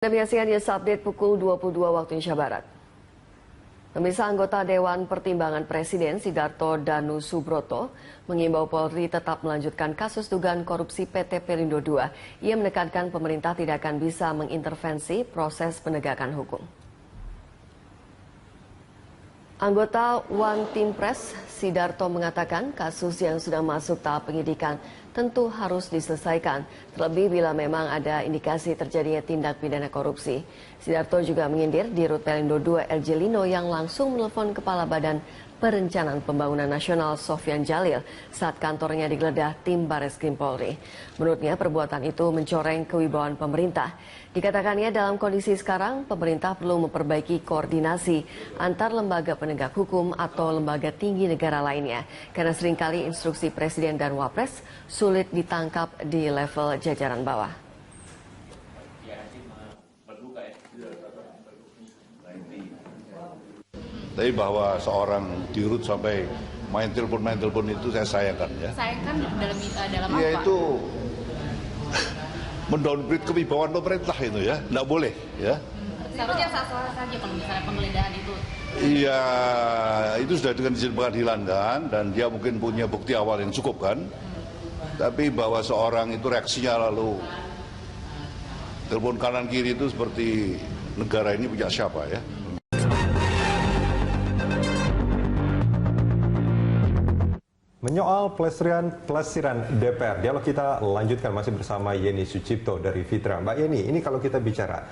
Demikian News Update pukul 22 waktu Indonesia Barat. Pemirsa, anggota Dewan Pertimbangan Presiden Sidarto Danu Subroto mengimbau Polri tetap melanjutkan kasus dugaan korupsi PT Pelindo II. Ia menekankan pemerintah tidak akan bisa mengintervensi proses penegakan hukum. Anggota One Team Press Sidarto mengatakan kasus yang sudah masuk tahap penyidikan tentu harus diselesaikan, terlebih bila memang ada indikasi terjadinya tindak pidana korupsi. Sidarto juga menyindir di Rut Pelindo II LJ Lino yang langsung menelpon Kepala Badan Perencanaan Pembangunan Nasional Sofyan Jalil saat kantornya digeledah tim Bareskrim Polri. Menurutnya perbuatan itu mencoreng kewibawaan pemerintah. Dikatakannya dalam kondisi sekarang, pemerintah perlu memperbaiki koordinasi antar lembaga penegak hukum atau lembaga tinggi negara lainnya, karena seringkali instruksi Presiden dan Wapres sulit ditangkap di level jajaran bawah. Tapi bahwa seorang dirut sampai main telepon itu saya sayangkan ya. Sayangkan dalam apa? Ya itu mendowngrade kewibawaan pemerintah itu ya, nggak boleh ya. Seharusnya sah-sah saja kalau misalnya penggeledahan itu. Iya, itu sudah dengan izin pengadilan kan, dan dia mungkin punya bukti awal yang cukup kan. Tapi bahwa seorang itu reaksinya lalu telepon kanan kiri itu seperti negara ini punya siapa ya. Menyoal pelesiran DPR, dialog kita lanjutkan masih bersama Yeni Sucipto dari Fitra. Mbak Yeni, ini kalau kita bicara,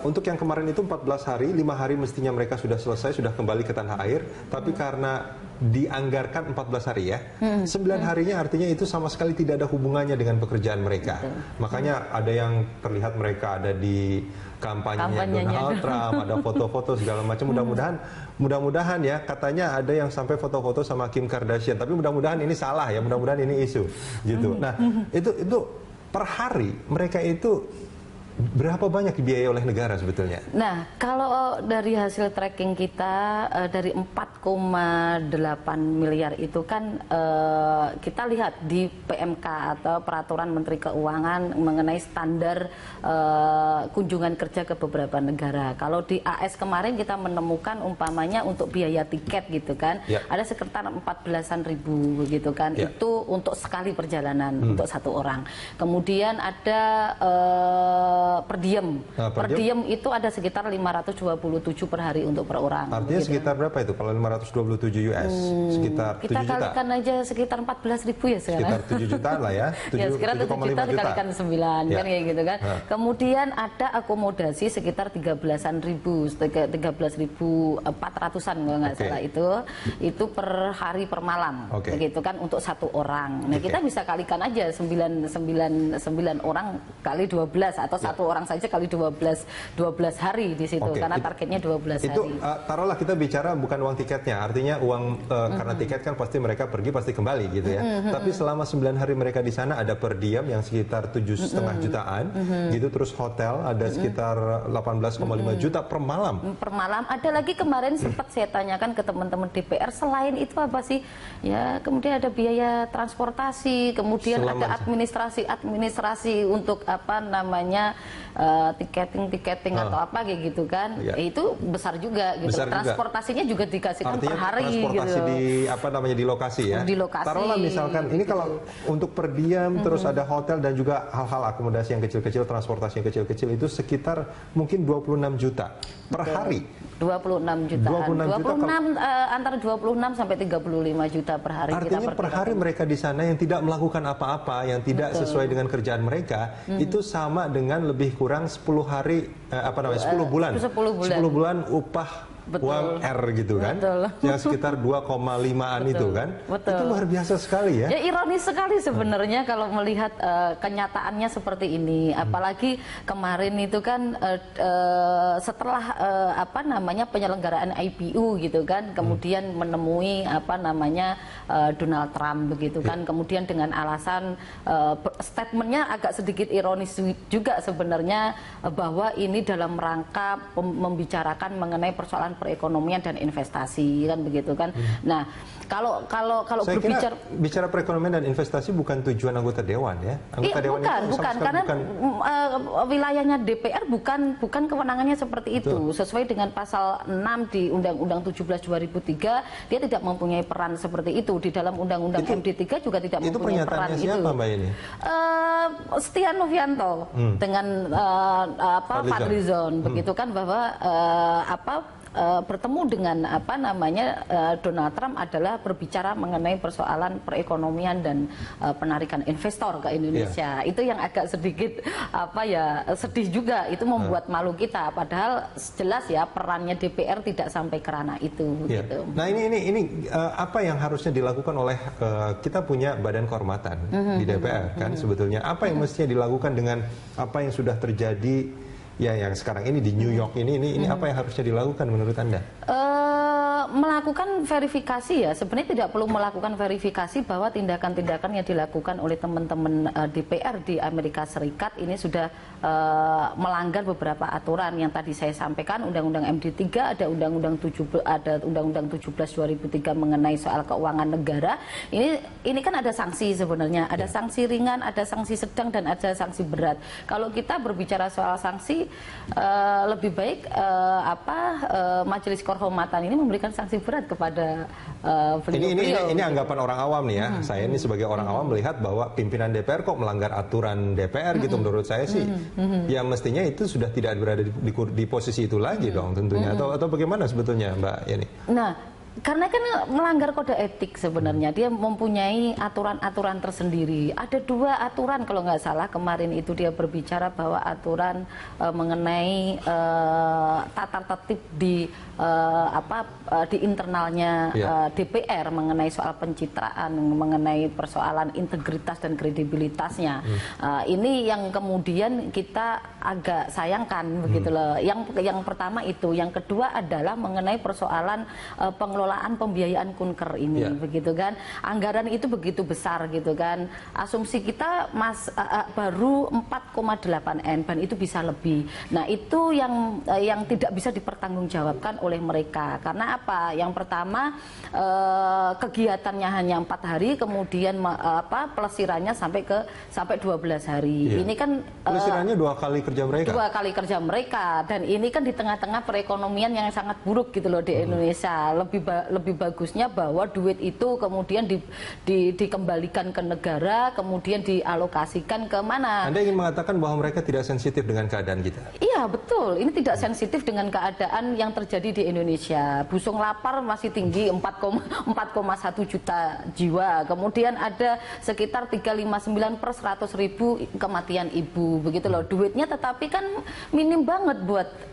untuk yang kemarin itu 14 hari, 5 hari mestinya mereka sudah selesai, sudah kembali ke tanah air, tapi karena dianggarkan 14 hari ya, 9 harinya artinya itu sama sekali tidak ada hubungannya dengan pekerjaan mereka. Makanya ada yang terlihat mereka ada di kampanyenya Donald Trump, ada foto-foto segala macam. Mudah-mudahan ya, katanya ada yang sampai foto-foto sama Kim Kardashian, tapi mudah-mudahan ini salah ya, mudah-mudahan ini isu gitu. Nah, itu per hari mereka itu berapa banyak dibiayai oleh negara sebetulnya? Nah, kalau dari hasil tracking kita dari 4,8 miliar itu kan kita lihat di PMK atau Peraturan Menteri Keuangan mengenai standar kunjungan kerja ke beberapa negara. Kalau di AS kemarin kita menemukan umpamanya untuk biaya tiket gitu kan, ada sekitar 14.000 gitu kan, itu untuk sekali perjalanan untuk satu orang. Kemudian ada per diem. Per diem itu ada sekitar 527 per hari untuk per orang. Artinya gitu. Sekitar berapa itu kalau 527 US? Sekitar 7 juta? Kita kalikan aja sekitar 14.000 ya sekarang. Sekitar 7 jutaan lah ya. 7, ya sekitar 7 juta dikalikan 9 kan kayak gitu kan. Kemudian ada akomodasi sekitar 13.400-an kalau nggak salah itu per hari per malam. Begitu kan untuk satu orang. Nah, kita bisa kalikan aja 9 orang kali 12 atau satu orang saja kali 12 hari di situ karena targetnya 12 hari. Itu taruhlah kita bicara bukan uang tiketnya, artinya uang karena tiket kan pasti mereka pergi pasti kembali gitu ya. Tapi selama 9 hari mereka di sana ada per diem yang sekitar 7,5 jutaan gitu, terus hotel ada sekitar 18,5 juta per malam. Per malam. Ada lagi kemarin sempat saya tanyakan ke teman-teman DPR, selain itu apa sih? Ya, kemudian ada biaya transportasi, kemudian ada administrasi untuk apa namanya tiketing atau apa kayak gitu kan, itu besar juga gitu. Besar transportasinya juga dikasihkan artinya per hari transportasi gitu. Di apa namanya di lokasi ya. Di lokasi. Taruhlah misalkan ini kalau untuk per diem terus ada hotel dan juga hal-hal akomodasi yang kecil-kecil, transportasi yang kecil-kecil itu sekitar mungkin 26 juta per hari. 26 jutaan. 26 antara 26 sampai 35 juta per hari. Artinya per hari mereka di sana yang tidak melakukan apa-apa, yang tidak sesuai dengan kerjaan mereka, itu sama dengan lebih kurang 10 hari 10 bulan. 10 bulan upah UMR gitu kan, yang sekitar 2,5an itu kan, itu luar biasa sekali ya. Ya ironis sekali sebenarnya kalau melihat kenyataannya seperti ini, apalagi kemarin itu kan setelah apa namanya penyelenggaraan IPU gitu kan, kemudian menemui apa namanya Donald Trump begitu kan, kemudian dengan alasan statementnya agak sedikit ironis juga sebenarnya bahwa ini dalam rangka membicarakan mengenai persoalan perekonomian dan investasi kan begitu kan. Nah, kalau Saya berbicara bicara perekonomian dan investasi bukan tujuan anggota dewan ya. Anggota dewan bukan karena wilayahnya DPR bukan kewenangannya seperti itu. Sesuai dengan pasal 6 di Undang-Undang 17 2003, dia tidak mempunyai peran seperti itu. Di dalam Undang-Undang MD3 juga tidak mempunyai peran itu. Itu pernyataannya siapa Mbak ini? Setia Novianto dengan Fadlizon begitu kan, bahwa bertemu dengan Donald Trump adalah berbicara mengenai persoalan perekonomian dan penarikan investor ke Indonesia. Itu yang agak sedikit sedih juga, itu membuat malu kita, padahal jelas ya perannya DPR tidak sampai ke ranah itu gitu. Nah, ini apa yang harusnya dilakukan oleh kita punya badan kehormatan di DPR kan sebetulnya. Apa yang mestinya dilakukan dengan apa yang sudah terjadi ya yang sekarang ini di New York ini apa yang harusnya dilakukan menurut Anda? Melakukan verifikasi ya, sebenarnya tidak perlu melakukan verifikasi bahwa tindakan-tindakan yang dilakukan oleh teman-teman DPR di Amerika Serikat ini sudah melanggar beberapa aturan yang tadi saya sampaikan, Undang-Undang MD3, ada Undang-Undang 17 2003 mengenai soal keuangan negara. Ini kan ada sanksi sebenarnya, ada sanksi ringan, ada sanksi sedang dan ada sanksi berat. Kalau kita berbicara soal sanksi, lebih baik Majelis Kehormatan ini memberikan sanksi berat kepada beliau. Ini anggapan orang awam nih ya. Saya ini sebagai orang awam melihat bahwa pimpinan DPR kok melanggar aturan DPR gitu. Menurut saya sih, ya mestinya itu sudah tidak berada di posisi itu lagi dong tentunya. Atau bagaimana sebetulnya Mbak Yani? Nah, karena kan melanggar kode etik sebenarnya, dia mempunyai aturan-aturan tersendiri. Ada 2 aturan kalau nggak salah kemarin itu dia berbicara bahwa aturan mengenai tata tertib di internalnya DPR mengenai soal pencitraan, mengenai persoalan integritas dan kredibilitasnya. Ini yang kemudian kita agak sayangkan begitu loh. Yang pertama itu, yang kedua adalah mengenai persoalan pengelolaan pembiayaan kunker ini begitu kan. Anggaran itu begitu besar gitu kan. Asumsi kita baru 4,8 M dan itu bisa lebih. Nah, itu yang tidak bisa dipertanggungjawabkan oleh mereka. Karena apa? Yang pertama, kegiatannya hanya 4 hari, kemudian pelesirannya sampai 12 hari. Ini kan pelesirannya 2 kali kerja mereka. 2 kali kerja mereka, dan ini kan di tengah-tengah perekonomian yang sangat buruk gitu loh di Indonesia. Lebih bagusnya bahwa duit itu kemudian dikembalikan ke negara, kemudian dialokasikan ke mana. Anda ingin mengatakan bahwa mereka tidak sensitif dengan keadaan kita? Iya, betul. Ini tidak sensitif dengan keadaan yang terjadi di Indonesia. Busung lapar masih tinggi 4,1 juta jiwa. Kemudian ada sekitar 359 per 100.000 kematian ibu. Begitu loh. Duitnya tetapi kan minim banget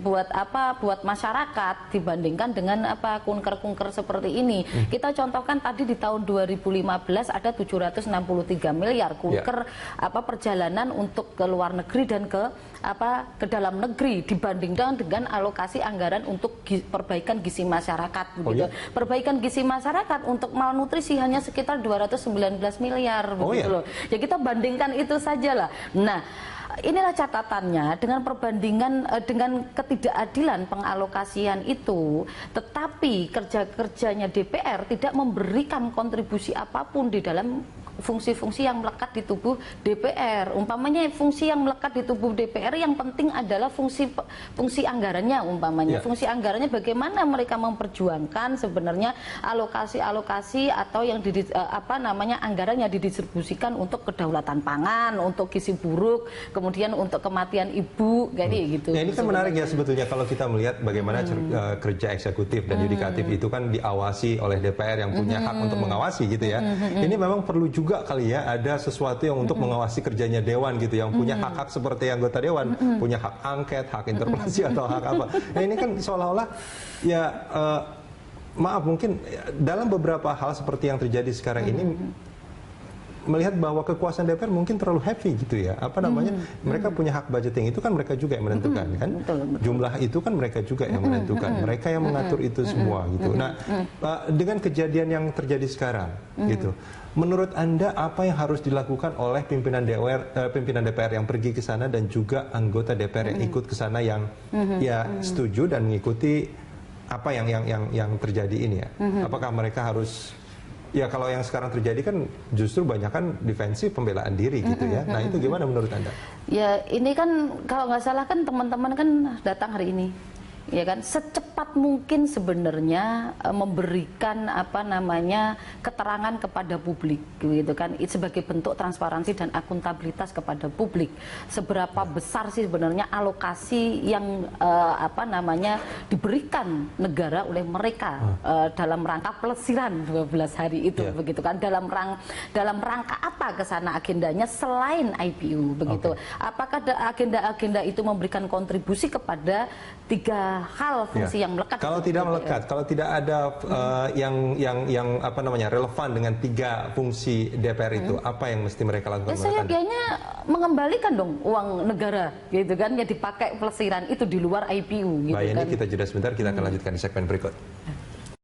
buat masyarakat dibandingkan dengan kunker-kunker seperti ini. Kita contohkan tadi di tahun 2015 ada 763 miliar kunker perjalanan untuk ke luar negeri dan ke dalam negeri dibandingkan dengan alokasi anggaran untuk perbaikan gizi masyarakat begitu. Perbaikan gizi masyarakat untuk malnutrisi hanya sekitar 219 miliar begitu loh. Ya kita bandingkan itu sajalah. Nah, inilah catatannya dengan perbandingan dengan ketidakadilan pengalokasian itu, tetapi kerja-kerjanya DPR tidak memberikan kontribusi apapun di dalam fungsi-fungsi yang melekat di tubuh DPR. Umpamanya fungsi yang melekat di tubuh DPR yang penting adalah fungsi anggarannya umpamanya. Fungsi anggarannya bagaimana mereka memperjuangkan sebenarnya alokasi-alokasi atau yang anggaran yang didistribusikan untuk kedaulatan pangan, untuk gizi buruk, kemudian untuk kematian ibu kayak gitu. Nah, ini kan menarik ya sebetulnya kalau kita melihat bagaimana kerja eksekutif dan yudikatif itu kan diawasi oleh DPR yang punya hak untuk mengawasi gitu ya. Ini memang perlu juga kali ya ada sesuatu yang untuk mengawasi kerjanya dewan gitu, yang punya hak-hak seperti anggota dewan, punya hak angket, hak interpelasi atau hak apa. Nah, ini kan seolah-olah ya maaf mungkin dalam beberapa hal seperti yang terjadi sekarang ini melihat bahwa kekuasaan DPR mungkin terlalu heavy gitu ya. Mereka punya hak budgeting, itu kan mereka juga yang menentukan kan. Betul. Jumlah itu kan mereka juga yang menentukan. Mereka yang mengatur itu semua gitu. Nah, dengan kejadian yang terjadi sekarang gitu. Menurut Anda apa yang harus dilakukan oleh pimpinan DPR yang pergi ke sana dan juga anggota DPR yang ikut ke sana yang ya setuju dan mengikuti apa yang terjadi ini ya? Apakah mereka harus, ya kalau yang sekarang terjadi kan justru banyak kan defensif, pembelaan diri gitu ya. Nah itu gimana menurut Anda? Ya ini kan kalau nggak salah kan teman-teman kan datang hari ini, ya kan, secepat mungkin sebenarnya memberikan apa namanya keterangan kepada publik gitu kan, sebagai bentuk transparansi dan akuntabilitas kepada publik. Seberapa besar sih sebenarnya alokasi yang apa namanya diberikan negara oleh mereka dalam rangka pelesiran 12 hari itu begitu kan, dalam rangka apa ke sana agendanya selain IPU begitu. Apakah agenda-agenda itu memberikan kontribusi kepada 3 hal fungsi yang melekat? Kalau tidak melekat, kalau tidak ada yang apa namanya relevan dengan 3 fungsi DPR itu, apa yang mesti mereka lakukan? Ya saya kayaknya mengembalikan dong uang negara, gitu kan, yang dipakai pelesiran itu di luar IPU. Gitu Mbak Yeni, kan. kita jeda sebentar, kita akan lanjutkan di segmen berikut.